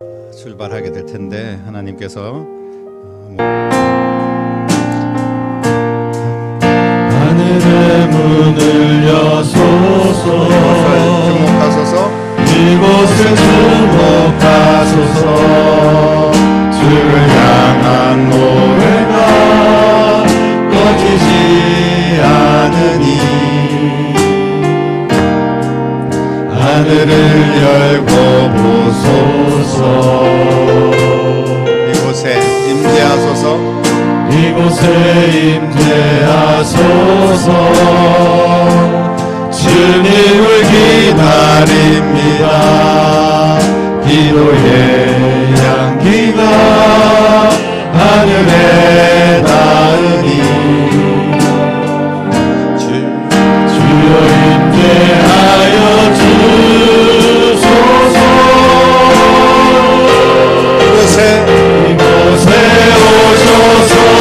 출발하게 될 텐데 하나님께서 하늘의 문을 여소서 주목하소서 이곳을 주목하소서 주를 향한 노래가 꺼지지 않으니 하늘을 열고 보소서 이곳에 임재하소서 이곳에 임재하소서 주님을 기다립니다 기도의 향기가 하늘에 닿으니 주여 임재하여 주소서 이곳에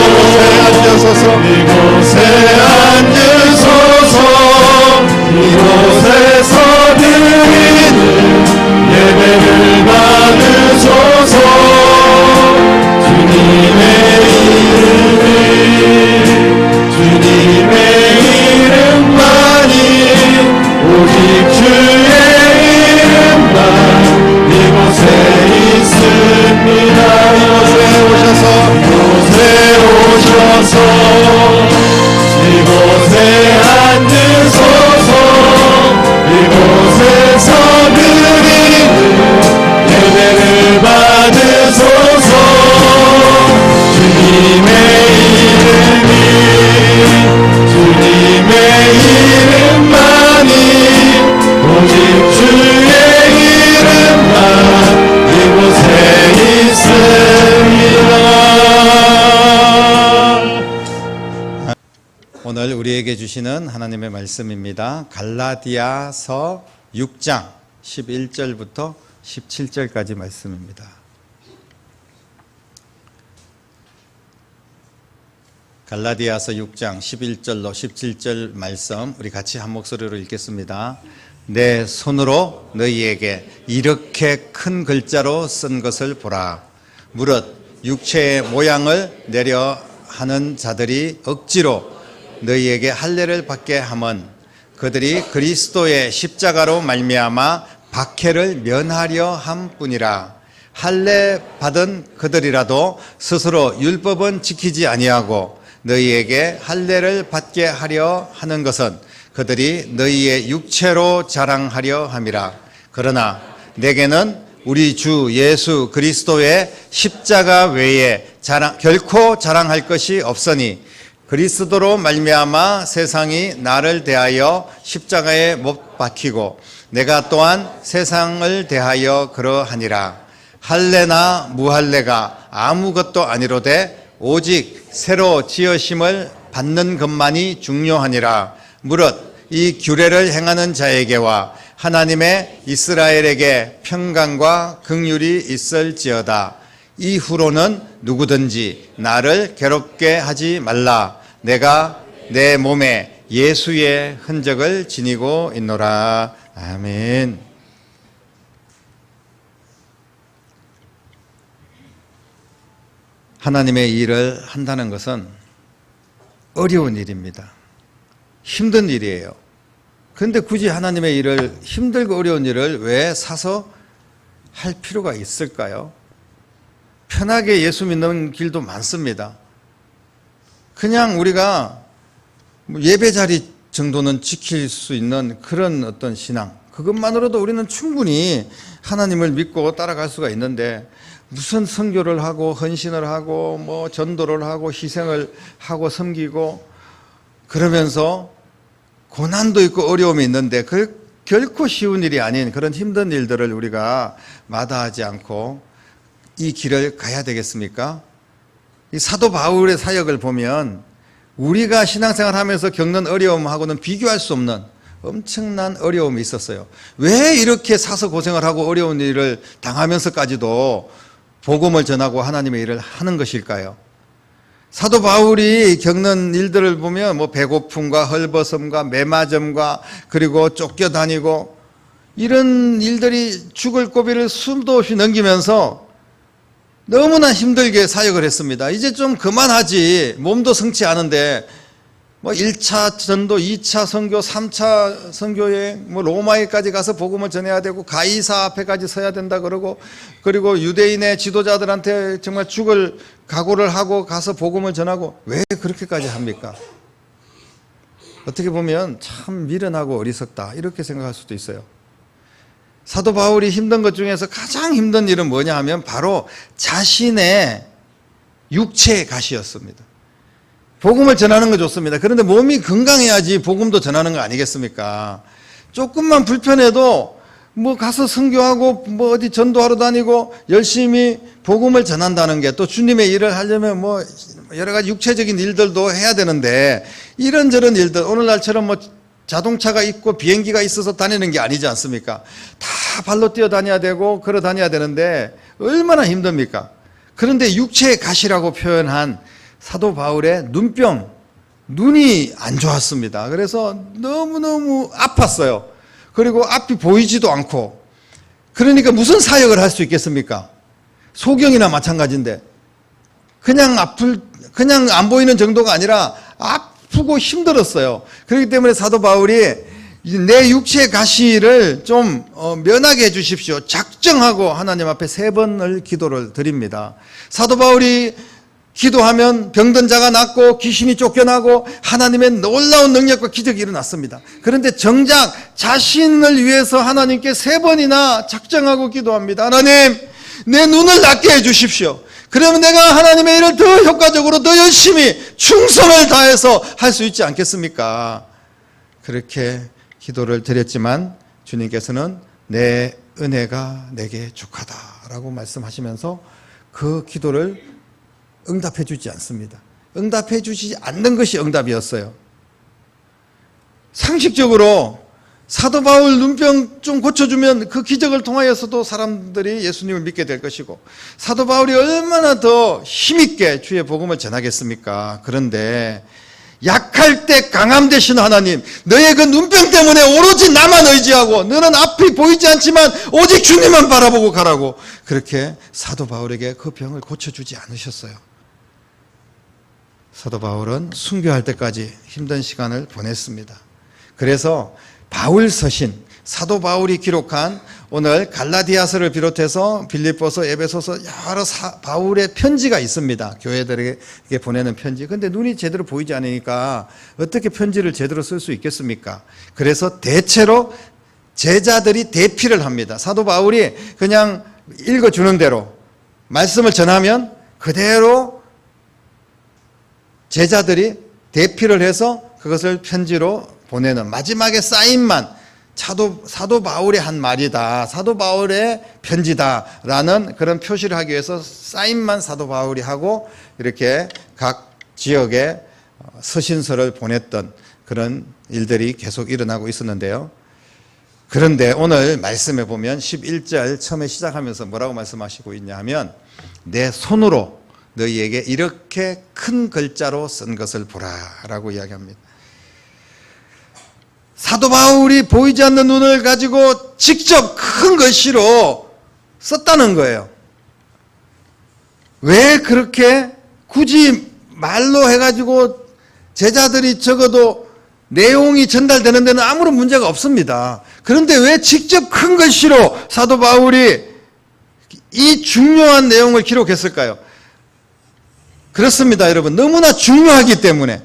오셔서 이곳에 앉으소서 이곳에서 드리는 예배를 받으소서 주님의 이름만이 오직 주의 이름만 이곳에 있습니다 이곳에 오셔서 이곳에 앉으소서 이곳에서 드리는 예배를 받으소서 주님의 이름만이 오직 주의 이름만 이곳에 있습니다. 오늘 우리에게 주시는 하나님의 말씀입니다. 갈라디아서 6장 11절부터 17절까지 말씀입니다. 갈라디아서 6장 11절로 17절 말씀 우리 같이 한 목소리로 읽겠습니다. 내 손으로 너희에게 이렇게 큰 글자로 쓴 것을 보라. 무릇 육체의 모양을 내려 하는 자들이 억지로 너희에게 할례를 받게 함은 그들이 그리스도의 십자가로 말미암아 박해를 면하려 함뿐이라. 할례 받은 그들이라도 스스로 율법은 지키지 아니하고 너희에게 할례를 받게 하려 하는 것은 그들이 너희의 육체로 자랑하려 함이라. 그러나 내게는 우리 주 예수 그리스도의 십자가 외에 결코 자랑할 것이 없으니 그리스도로 말미암아 세상이 나를 대하여 십자가에 못 박히고 내가 또한 세상을 대하여 그러하니라. 할례나 무할례가 아무것도 아니로되 오직 새로 지으심을 받는 것만이 중요하니라. 무릇 이 규례를 행하는 자에게와 하나님의 이스라엘에게 평강과 긍휼이 있을지어다. 이후로는 누구든지 나를 괴롭게 하지 말라. 내가 내 몸에 예수의 흔적을 지니고 있노라. 아멘. 하나님의 일을 한다는 것은 어려운 일입니다. 힘든 일이에요. 그런데 굳이 하나님의 일을, 힘들고 어려운 일을 왜 사서 할 필요가 있을까요? 편하게 예수 믿는 길도 많습니다. 그냥 우리가 예배 자리 정도는 지킬 수 있는 그런 어떤 신앙, 그것만으로도 우리는 충분히 하나님을 믿고 따라갈 수가 있는데 무슨 선교를 하고 헌신을 하고 뭐 전도를 하고 희생을 하고 섬기고 그러면서 고난도 있고 어려움이 있는데 결코 쉬운 일이 아닌 그런 힘든 일들을 우리가 마다하지 않고 이 길을 가야 되겠습니까? 이 사도 바울의 사역을 보면 우리가 신앙생활 하면서 겪는 어려움하고는 비교할 수 없는 엄청난 어려움이 있었어요. 왜 이렇게 사서 고생을 하고 어려운 일을 당하면서까지도 복음을 전하고 하나님의 일을 하는 것일까요? 사도 바울이 겪는 일들을 보면 뭐 배고픔과 헐벗음과 매맞음과 그리고 쫓겨다니고 이런 일들이 죽을 고비를 숨도 없이 넘기면서 너무나 힘들게 사역을 했습니다. 이제 좀 그만하지. 몸도 성치 않은데 뭐 1차 전도, 2차 선교, 3차 선교여행, 뭐 로마에까지 가서 복음을 전해야 되고 가이사 앞에까지 서야 된다 그러고, 그리고 유대인의 지도자들한테 정말 죽을 각오를 하고 가서 복음을 전하고, 왜 그렇게까지 합니까? 어떻게 보면 참 미련하고 어리석다 이렇게 생각할 수도 있어요. 사도 바울이 힘든 것 중에서 가장 힘든 일은 뭐냐 하면 바로 자신의 육체의 가시였습니다. 복음을 전하는 거 좋습니다. 그런데 몸이 건강해야지 복음도 전하는 거 아니겠습니까? 조금만 불편해도 뭐 가서 선교하고 뭐 어디 전도하러 다니고 열심히 복음을 전한다는 게, 또 주님의 일을 하려면 뭐 여러 가지 육체적인 일들도 해야 되는데, 이런저런 일들, 오늘날처럼 뭐 자동차가 있고 비행기가 있어서 다니는 게 아니지 않습니까? 다 발로 뛰어 다녀야 되고 걸어 다녀야 되는데 얼마나 힘듭니까? 그런데 육체의 가시라고 표현한 사도 바울의 눈병, 눈이 안 좋았습니다. 그래서 너무너무 아팠어요. 그리고 앞이 보이지도 않고, 그러니까 무슨 사역을 할 수 있겠습니까? 소경이나 마찬가지인데 그냥 안 보이는 정도가 아니라 아프고 힘들었어요. 그렇기 때문에 사도 바울이 내 육체의 가시를 좀 면하게 해 주십시오, 작정하고 하나님 앞에 3번을 기도를 드립니다. 사도 바울이 기도하면 병든 자가 낫고 귀신이 쫓겨나고 하나님의 놀라운 능력과 기적이 일어났습니다. 그런데 정작 자신을 위해서 하나님께 3번이나 작정하고 기도합니다. 하나님, 내 눈을 낫게 해 주십시오. 그러면 내가 하나님의 일을 더 효과적으로, 더 열심히 충성을 다해서 할 수 있지 않겠습니까? 그렇게 기도를 드렸지만 주님께서는 내 은혜가 내게 족하다라고 말씀하시면서 그 기도를 응답해 주지 않습니다. 응답해 주지 않는 것이 응답이었어요. 상식적으로 사도 바울 눈병 좀 고쳐주면 그 기적을 통하여서도 사람들이 예수님을 믿게 될 것이고, 사도 바울이 얼마나 더 힘있게 주의 복음을 전하겠습니까? 그런데 약할 때 강함 되신 하나님, 너의 그 눈병 때문에 오로지 나만 의지하고 너는 앞이 보이지 않지만 오직 주님만 바라보고 가라고, 그렇게 사도 바울에게 그 병을 고쳐주지 않으셨어요. 사도 바울은 순교할 때까지 힘든 시간을 보냈습니다. 그래서 바울 서신, 사도 바울이 기록한 오늘 갈라디아서를 비롯해서 빌립보서, 에베소서 여러 바울의 편지가 있습니다. 교회들에게 보내는 편지. 근데 눈이 제대로 보이지 않으니까 어떻게 편지를 제대로 쓸 수 있겠습니까? 그래서 대체로 제자들이 대피를 합니다. 사도 바울이 그냥 읽어주는 대로 말씀을 전하면 그대로 제자들이 대피를 해서 그것을 편지로 보내는, 마지막에 사인만 사도 바울의 한 말이다, 사도 바울의 편지다라는 그런 표시를 하기 위해서 사인만 사도 바울이 하고 이렇게 각 지역에 서신서를 보냈던 그런 일들이 계속 일어나고 있었는데요. 그런데 오늘 말씀해 보면 11절 처음에 시작하면서 뭐라고 말씀하시고 있냐 하면, 내 손으로 너희에게 이렇게 큰 글자로 쓴 것을 보라 라고 이야기합니다. 사도 바울이 보이지 않는 눈을 가지고 직접 큰 글씨로 썼다는 거예요. 왜 그렇게 굳이 말로 해가지고 제자들이 적어도 내용이 전달되는 데는 아무런 문제가 없습니다. 그런데 왜 직접 큰 글씨로 사도 바울이 이 중요한 내용을 기록했을까요? 그렇습니다, 여러분. 너무나 중요하기 때문에,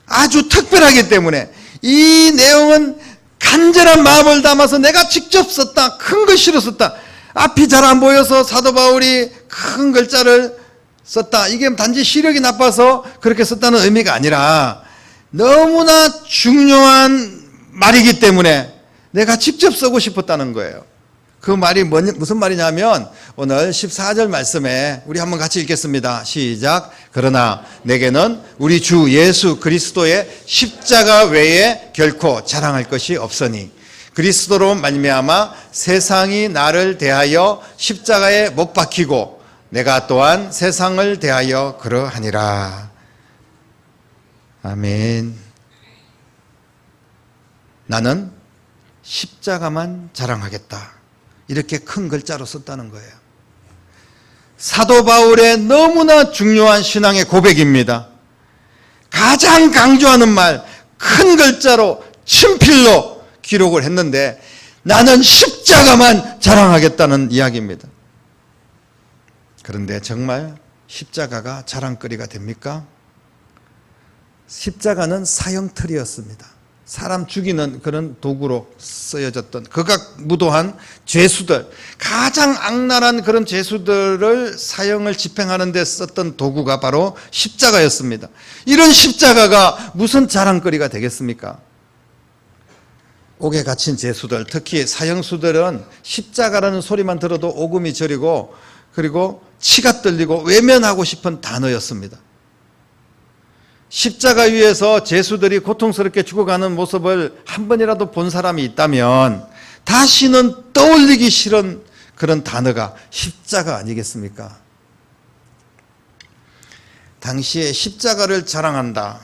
아주 특별하기 때문에 이 내용은 간절한 마음을 담아서 내가 직접 썼다, 큰 글씨로 썼다, 앞이 잘 안 보여서 사도 바울이 큰 글자를 썼다, 이게 단지 시력이 나빠서 그렇게 썼다는 의미가 아니라 너무나 중요한 말이기 때문에 내가 직접 쓰고 싶었다는 거예요. 그 말이 무슨 말이냐면 오늘 14절 말씀에 우리 한번 같이 읽겠습니다. 시작. 그러나 내게는 우리 주 예수 그리스도의 십자가 외에 결코 자랑할 것이 없으니 그리스도로 말미암아 세상이 나를 대하여 십자가에 못 박히고 내가 또한 세상을 대하여 그러하니라. 아멘. 나는 십자가만 자랑하겠다. 이렇게 큰 글자로 썼다는 거예요. 사도 바울의 너무나 중요한 신앙의 고백입니다. 가장 강조하는 말, 큰 글자로 친필로 기록을 했는데 나는 십자가만 자랑하겠다는 이야기입니다. 그런데 정말 십자가가 자랑거리가 됩니까? 십자가는 사형틀이었습니다. 사람 죽이는 그런 도구로 쓰여졌던 극악무도한 죄수들, 가장 악랄한 그런 죄수들을 사형을 집행하는 데 썼던 도구가 바로 십자가였습니다. 이런 십자가가 무슨 자랑거리가 되겠습니까? 옥에 갇힌 죄수들, 특히 사형수들은 십자가라는 소리만 들어도 오금이 저리고 그리고 치가 떨리고 외면하고 싶은 단어였습니다. 십자가 위에서 죄수들이 고통스럽게 죽어가는 모습을 한 번이라도 본 사람이 있다면 다시는 떠올리기 싫은 그런 단어가 십자가 아니겠습니까? 당시에 십자가를 자랑한다.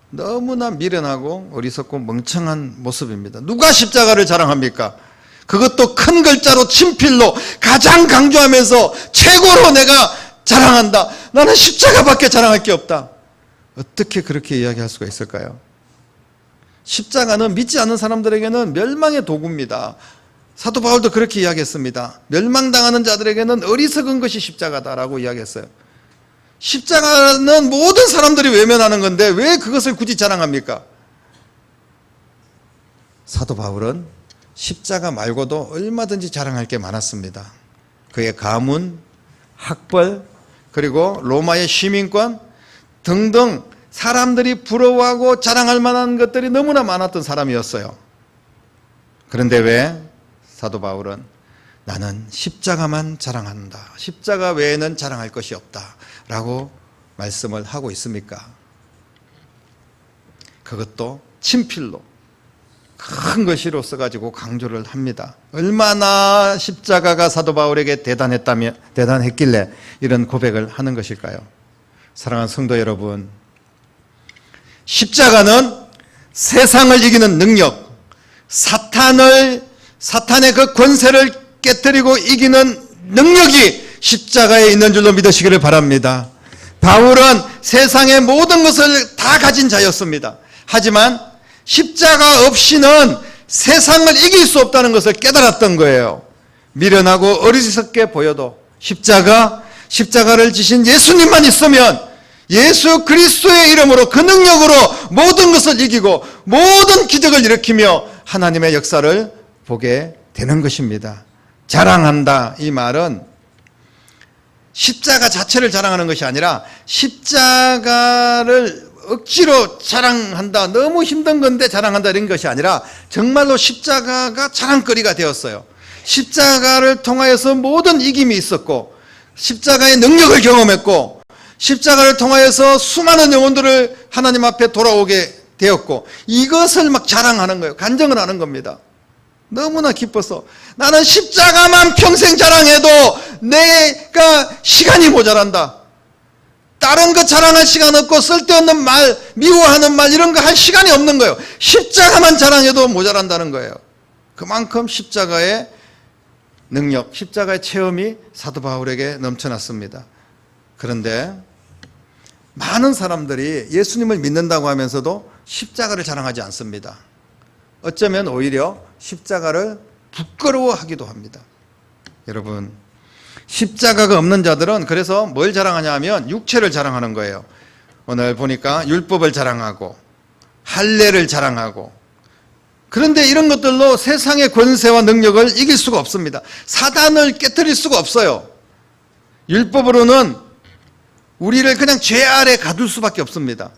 너무나 미련하고 어리석고 멍청한 모습입니다. 누가 십자가를 자랑합니까? 그것도 큰 글자로 친필로 가장 강조하면서 최고로 내가 자랑한다. 나는 십자가밖에 자랑할 게 없다. 어떻게 그렇게 이야기할 수가 있을까요? 십자가는 믿지 않는 사람들에게는 멸망의 도구입니다. 사도 바울도 그렇게 이야기했습니다. 멸망당하는 자들에게는 어리석은 것이 십자가다라고 이야기했어요. 십자가는 모든 사람들이 외면하는 건데 왜 그것을 굳이 자랑합니까? 사도 바울은 십자가 말고도 얼마든지 자랑할 게 많았습니다. 그의 가문, 학벌, 그리고 로마의 시민권 등등 사람들이 부러워하고 자랑할 만한 것들이 너무나 많았던 사람이었어요. 그런데 왜 사도 바울은 나는 십자가만 자랑한다. 십자가 외에는 자랑할 것이 없다. 라고 말씀을 하고 있습니까? 그것도 친필로 큰 글씨로 써가지고 강조를 합니다. 얼마나 십자가가 사도 바울에게 대단했길래 이런 고백을 하는 것일까요? 사랑하는 성도 여러분, 십자가는 세상을 이기는 능력, 사탄의 그 권세를 깨뜨리고 이기는 능력이 십자가에 있는 줄로 믿으시기를 바랍니다. 바울은 세상의 모든 것을 다 가진 자였습니다. 하지만 십자가 없이는 세상을 이길 수 없다는 것을 깨달았던 거예요. 미련하고 어리석게 보여도 십자가를 지신 예수님만 있으면 예수 그리스도의 이름으로 그 능력으로 모든 것을 이기고 모든 기적을 일으키며 하나님의 역사를 보게 되는 것입니다. 자랑한다, 이 말은 십자가 자체를 자랑하는 것이 아니라 십자가를 억지로 자랑한다, 너무 힘든 건데 자랑한다 이런 것이 아니라 정말로 십자가가 자랑거리가 되었어요. 십자가를 통하여서 모든 이김이 있었고 십자가의 능력을 경험했고 십자가를 통하여서 수많은 영혼들을 하나님 앞에 돌아오게 되었고 이것을 막 자랑하는 거예요. 간증을 하는 겁니다. 너무나 기뻐서 나는 십자가만 평생 자랑해도 내가 시간이 모자란다. 다른 거 자랑할 시간 없고 쓸데없는 말, 미워하는 말 이런 거 할 시간이 없는 거예요. 십자가만 자랑해도 모자란다는 거예요. 그만큼 십자가의 능력, 십자가의 체험이 사도 바울에게 넘쳐났습니다. 그런데 많은 사람들이 예수님을 믿는다고 하면서도 십자가를 자랑하지 않습니다. 어쩌면 오히려 십자가를 부끄러워하기도 합니다. 여러분, 십자가가 없는 자들은 그래서 뭘 자랑하냐 하면 육체를 자랑하는 거예요. 오늘 보니까 율법을 자랑하고 할례를 자랑하고, 그런데 이런 것들로 세상의 권세와 능력을 이길 수가 없습니다. 사단을 깨뜨릴 수가 없어요. 율법으로는 우리를 그냥 죄 아래 가둘 수밖에 없습니다.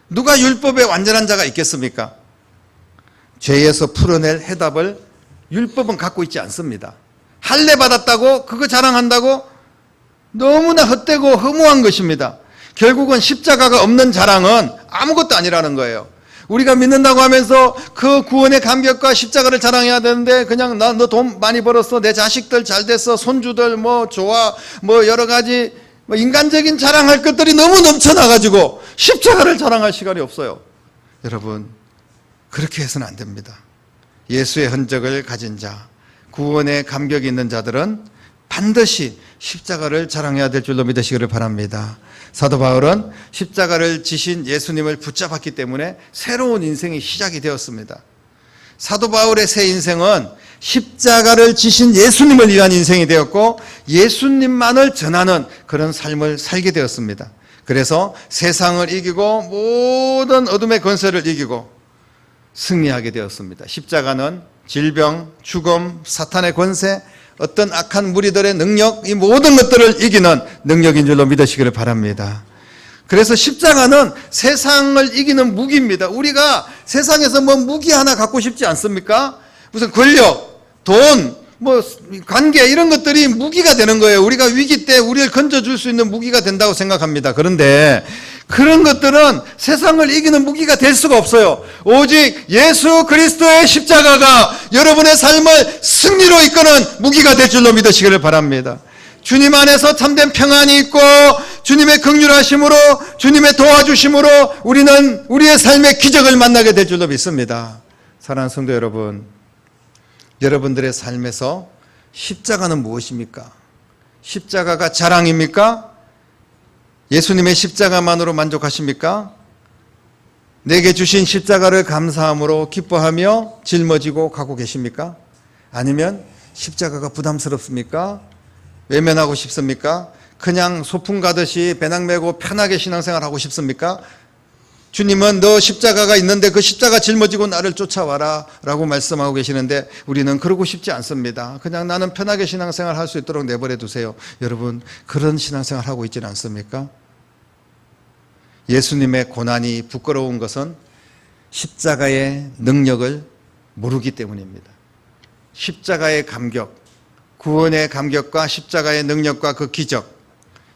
누가 율법에 완전한 자가 있겠습니까? 죄에서 풀어낼 해답을 율법은 갖고 있지 않습니다. 할례 받았다고 그거 자랑한다고 너무나 헛되고 허무한 것입니다. 결국은 십자가가 없는 자랑은 아무것도 아니라는 거예요. 우리가 믿는다고 하면서 그 구원의 감격과 십자가를 자랑해야 되는데 그냥 너 돈 많이 벌었어, 내 자식들 잘 됐어, 손주들 뭐 좋아, 뭐 여러 가지 뭐 인간적인 자랑할 것들이 너무 넘쳐나가지고 십자가를 자랑할 시간이 없어요. 여러분, 그렇게 해서는 안 됩니다. 예수의 흔적을 가진 자, 구원의 감격이 있는 자들은 반드시 십자가를 자랑해야 될 줄로 믿으시기를 바랍니다. 사도 바울은 십자가를 지신 예수님을 붙잡았기 때문에 새로운 인생이 시작이 되었습니다. 사도 바울의 새 인생은 십자가를 지신 예수님을 위한 인생이 되었고 예수님만을 전하는 그런 삶을 살게 되었습니다. 그래서 세상을 이기고 모든 어둠의 권세를 이기고 승리하게 되었습니다. 십자가는 질병, 죽음, 사탄의 권세, 어떤 악한 무리들의 능력, 이 모든 것들을 이기는 능력인 줄로 믿으시기를 바랍니다. 그래서 십자가는 세상을 이기는 무기입니다. 우리가 세상에서 뭐 무기 하나 갖고 싶지 않습니까? 무슨 권력, 돈, 뭐 관계 이런 것들이 무기가 되는 거예요. 우리가 위기 때 우리를 건져줄 수 있는 무기가 된다고 생각합니다. 그런데 그런 것들은 세상을 이기는 무기가 될 수가 없어요. 오직 예수 그리스도의 십자가가 여러분의 삶을 승리로 이끄는 무기가 될 줄로 믿으시기를 바랍니다. 주님 안에서 참된 평안이 있고 주님의 긍휼하심으로 주님의 도와주심으로 우리는 우리의 삶의 기적을 만나게 될 줄로 믿습니다. 사랑하는 성도 여러분, 여러분들의 삶에서 십자가는 무엇입니까? 십자가가 자랑입니까? 예수님의 십자가만으로 만족하십니까? 내게 주신 십자가를 감사함으로 기뻐하며 짊어지고 가고 계십니까? 아니면 십자가가 부담스럽습니까? 외면하고 싶습니까? 그냥 소풍 가듯이 배낭 메고 편하게 신앙생활하고 싶습니까? 주님은 너 십자가가 있는데 그 십자가 짊어지고 나를 쫓아와라 라고 말씀하고 계시는데 우리는 그러고 싶지 않습니다. 그냥 나는 편하게 신앙생활 할 수 있도록 내버려 두세요. 여러분, 그런 신앙생활 하고 있지는 않습니까? 예수님의 고난이 부끄러운 것은 십자가의 능력을 모르기 때문입니다. 십자가의 감격, 구원의 감격과 십자가의 능력과 그 기적,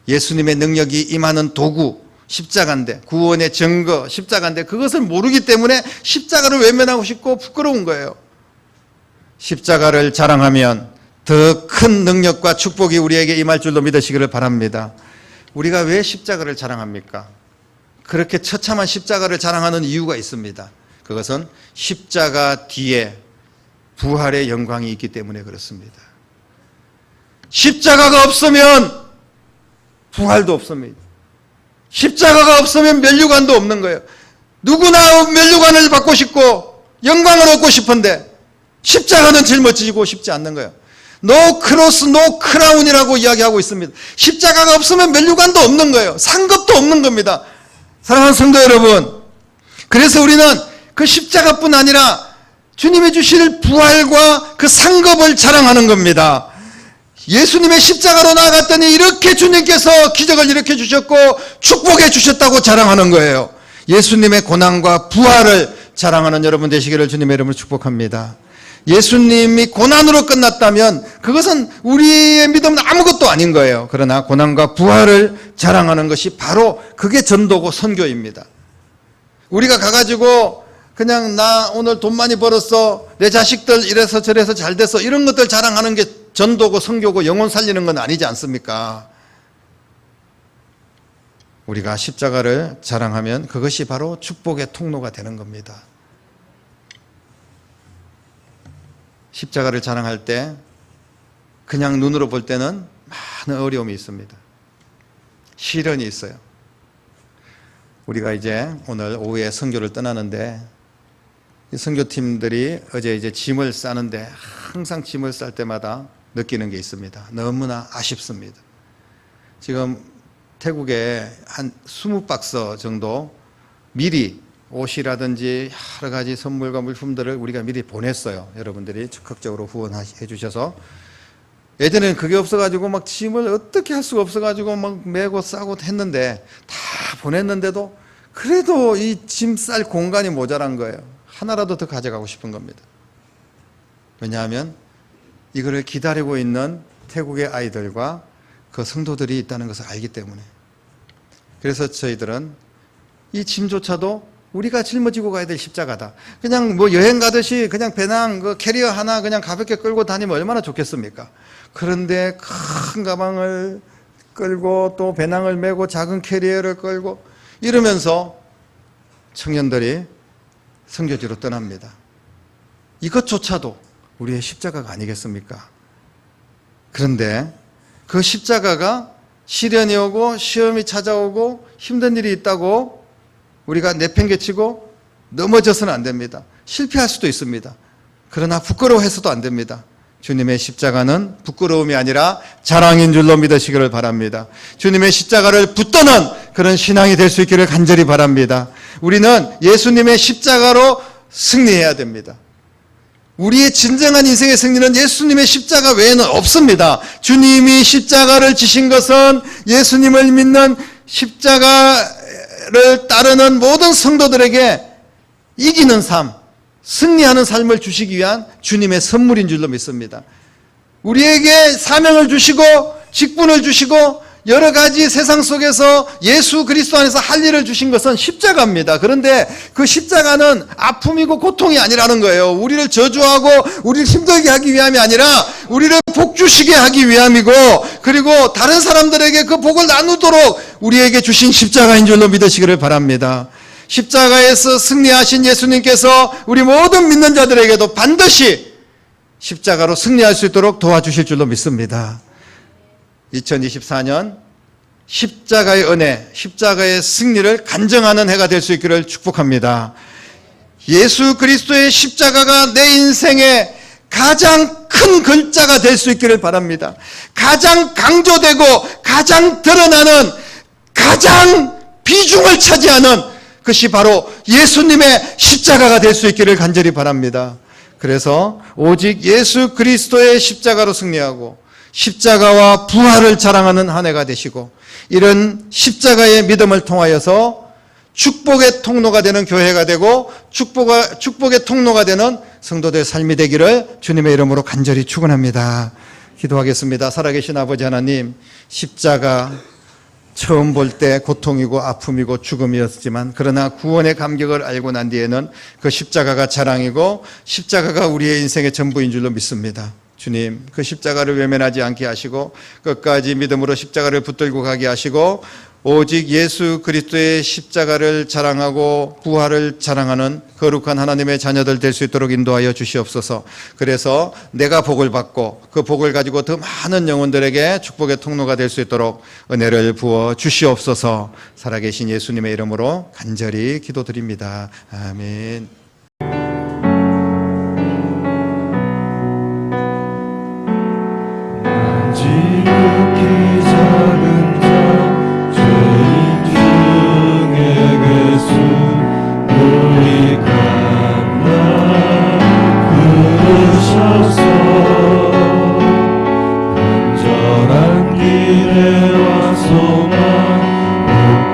예수님의 능력이 임하는 도구, 십자가인데, 구원의 증거, 십자가인데 그것을 모르기 때문에 십자가를 외면하고 싶고 부끄러운 거예요. 십자가를 자랑하면 더 큰 능력과 축복이 우리에게 임할 줄로 믿으시기를 바랍니다. 우리가 왜 십자가를 자랑합니까? 그렇게 처참한 십자가를 자랑하는 이유가 있습니다. 그것은 십자가 뒤에 부활의 영광이 있기 때문에 그렇습니다. 십자가가 없으면 부활도 없습니다. 십자가가 없으면 면류관도 없는 거예요. 누구나 면류관을 받고 싶고 영광을 얻고 싶은데 십자가는 짊어지고 싶지 않는 거예요. 노 크로스 노 크라운이라고 이야기하고 있습니다. 십자가가 없으면 면류관도 없는 거예요. 상급도 없는 겁니다. 사랑하는 성도 여러분, 그래서 우리는 그 십자가뿐 아니라 주님이 주실 부활과 그 상급을 자랑하는 겁니다. 예수님의 십자가로 나아갔더니 이렇게 주님께서 기적을 일으켜 주셨고 축복해 주셨다고 자랑하는 거예요. 예수님의 고난과 부활을 자랑하는 여러분 되시기를 주님의 이름으로 축복합니다. 예수님이 고난으로 끝났다면 그것은 우리의 믿음은 아무것도 아닌 거예요. 그러나 고난과 부활을 자랑하는 것이 바로 그게 전도고 선교입니다. 우리가 가가지고 그냥 나 오늘 돈 많이 벌었어, 내 자식들 이래서 저래서 잘 됐어, 이런 것들 자랑하는 게 전도고 선교고 영혼 살리는 건 아니지 않습니까? 우리가 십자가를 자랑하면 그것이 바로 축복의 통로가 되는 겁니다. 십자가를 자랑할 때 그냥 눈으로 볼 때는 많은 어려움이 있습니다. 시련이 있어요. 우리가 이제 오늘 오후에 선교를 떠나는데 이 선교팀들이 어제 이제 짐을 싸는데 항상 짐을 쌀 때마다 느끼는 게 있습니다. 너무나 아쉽습니다. 지금 태국에 한 20박스 정도 미리 옷이라든지 여러 가지 선물과 물품들을 우리가 미리 보냈어요. 여러분들이 적극적으로 후원해 주셔서. 예전에는 그게 없어가지고 막 짐을 어떻게 할 수가 없어가지고 막 메고 싸고 했는데 다 보냈는데도 그래도 이 짐 쌀 공간이 모자란 거예요. 하나라도 더 가져가고 싶은 겁니다. 왜냐하면 이거를 기다리고 있는 태국의 아이들과 그 성도들이 있다는 것을 알기 때문에. 그래서 저희들은 이 짐조차도 우리가 짊어지고 가야 될 십자가다. 그냥 뭐 여행 가듯이 그냥 배낭 그 캐리어 하나 그냥 가볍게 끌고 다니면 얼마나 좋겠습니까? 그런데 큰 가방을 끌고 또 배낭을 메고 작은 캐리어를 끌고 이러면서 청년들이 선교지로 떠납니다. 이것조차도 우리의 십자가가 아니겠습니까? 그런데 그 십자가가 시련이 오고 시험이 찾아오고 힘든 일이 있다고 우리가 내팽개치고 넘어져서는 안 됩니다. 실패할 수도 있습니다. 그러나 부끄러워해서도 안 됩니다. 주님의 십자가는 부끄러움이 아니라 자랑인 줄로 믿으시기를 바랍니다. 주님의 십자가를 붙드는 그런 신앙이 될 수 있기를 간절히 바랍니다. 우리는 예수님의 십자가로 승리해야 됩니다. 우리의 진정한 인생의 승리는 예수님의 십자가 외에는 없습니다. 주님이 십자가를 지신 것은 예수님을 믿는 십자가를 따르는 모든 성도들에게 이기는 삶, 승리하는 삶을 주시기 위한 주님의 선물인 줄로 믿습니다. 우리에게 사명을 주시고 직분을 주시고 여러 가지 세상 속에서 예수 그리스도 안에서 할 일을 주신 것은 십자가입니다. 그런데 그 십자가는 아픔이고 고통이 아니라는 거예요. 우리를 저주하고 우리를 힘들게 하기 위함이 아니라 우리를 복 주시게 하기 위함이고, 그리고 다른 사람들에게 그 복을 나누도록 우리에게 주신 십자가인 줄로 믿으시기를 바랍니다. 십자가에서 승리하신 예수님께서 우리 모든 믿는 자들에게도 반드시 십자가로 승리할 수 있도록 도와주실 줄로 믿습니다. 2024년 십자가의 은혜, 십자가의 승리를 간증하는 해가 될 수 있기를 축복합니다. 예수 그리스도의 십자가가 내 인생의 가장 큰 글자가 될 수 있기를 바랍니다. 가장 강조되고 가장 드러나는, 가장 비중을 차지하는 그것이 바로 예수님의 십자가가 될 수 있기를 간절히 바랍니다. 그래서 오직 예수 그리스도의 십자가로 승리하고 십자가와 부활을 자랑하는 한 해가 되시고, 이런 십자가의 믿음을 통하여서 축복의 통로가 되는 교회가 되고 축복의 통로가 되는 성도들의 삶이 되기를 주님의 이름으로 간절히 축원합니다. 기도하겠습니다. 살아계신 아버지 하나님, 십자가 처음 볼 때 고통이고 아픔이고 죽음이었지만, 그러나 구원의 감격을 알고 난 뒤에는 그 십자가가 자랑이고 십자가가 우리의 인생의 전부인 줄로 믿습니다. 주님, 그 십자가를 외면하지 않게 하시고 끝까지 믿음으로 십자가를 붙들고 가게 하시고 오직 예수 그리스도의 십자가를 자랑하고 부활을 자랑하는 거룩한 하나님의 자녀들 될 수 있도록 인도하여 주시옵소서. 그래서 내가 복을 받고 그 복을 가지고 더 많은 영혼들에게 축복의 통로가 될 수 있도록 은혜를 부어 주시옵소서. 살아계신 예수님의 이름으로 간절히 기도드립니다. 아멘. 지극히 작은 자 죄인 중에 괴수 우리 감당 부르셔서 간절한 기대와 소망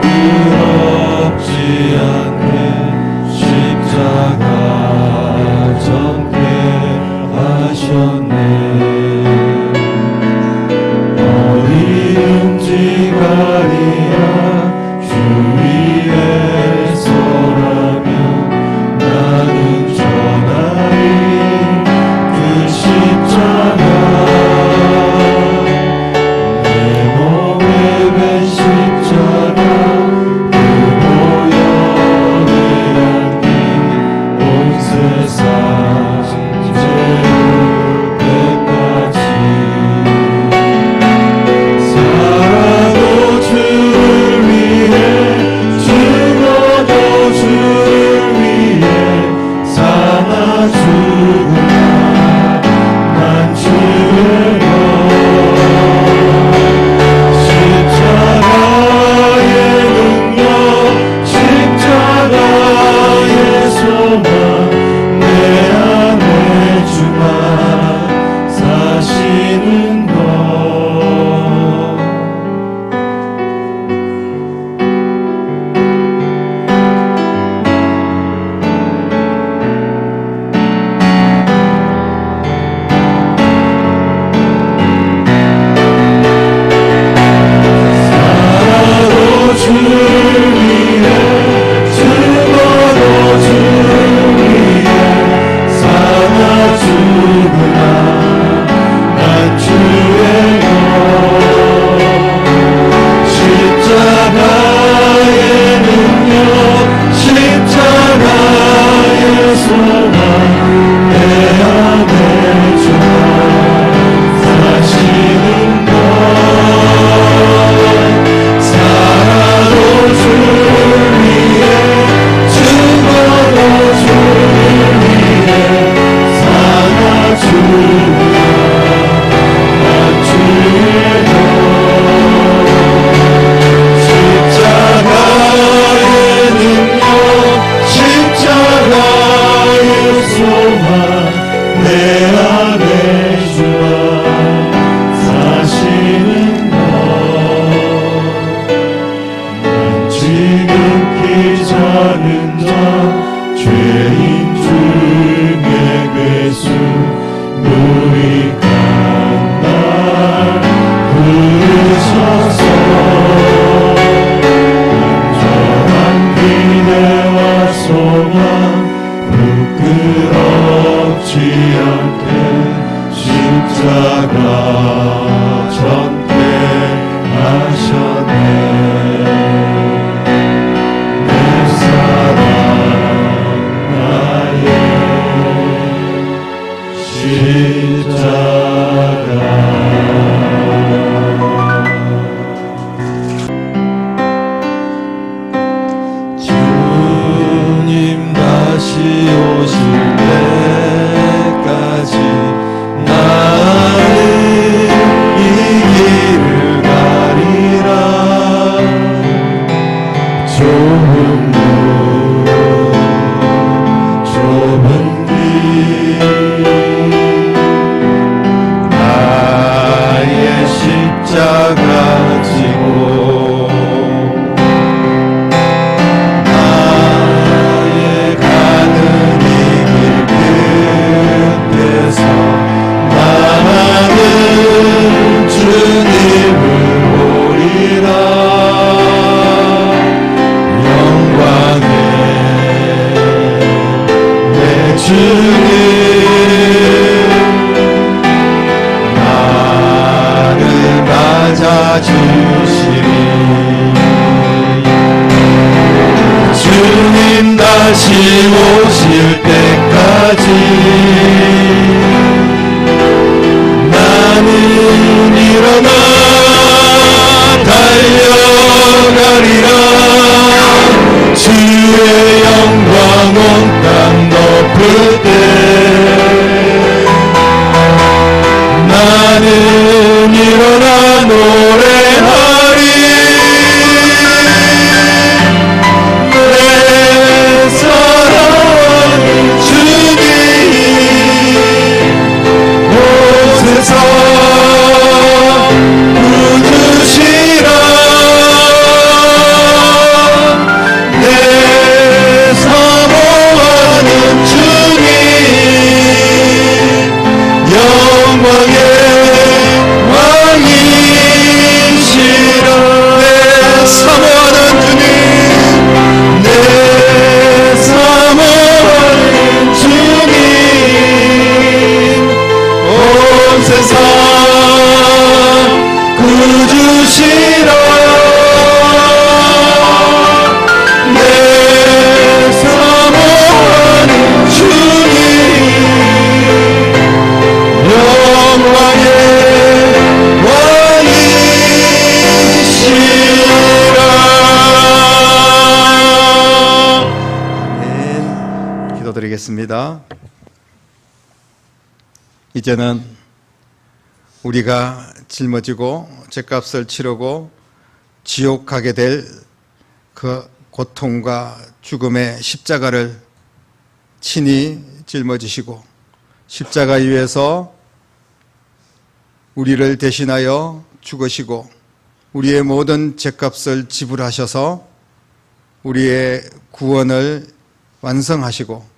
부끄럽지 않게 십자가 전케 하셨네. 가리라 주위에서라면 나는 전하리 그 십자가, 내 몸에 밴 십자가, 그 보혈을 안긴 온 세상 죄를 때까지 주를 위해 죽어도 주를 위해 사나 죽으나 난 주의 것. 십자가의 능력, 십자가의 소망, 내 안에 주가 사시는 것. 주를 가지고 나의 가는 이 길 끝에서 나는 주님을 보리라. 영광의 내 주님 나를 맞아주시리. 주님 다시 오실 때까지 나는 일어나 달려가리라. 주의 영광 온 땅 덮을 때 나는 일어나 노래하리. 내 사랑하는 주님 온 세상 구주시라. 내 사모하는 주님 영광의 왕이시라. 내 사모하는 주님 내 사모하는 주님 온 세상 구주시라. 내 사모하는 주님 영광의 왕이시라. 아멘. 기도드리겠습니다. 이제는 우리가 짊어지고 죗값을 치르고 지옥 가게 될 그 고통과 죽음의 십자가를 친히 짊어지시고 십자가 위에서 우리를 대신하여 죽으시고 우리의 모든 죗값을 지불하셔서 우리의 구원을 완성하시고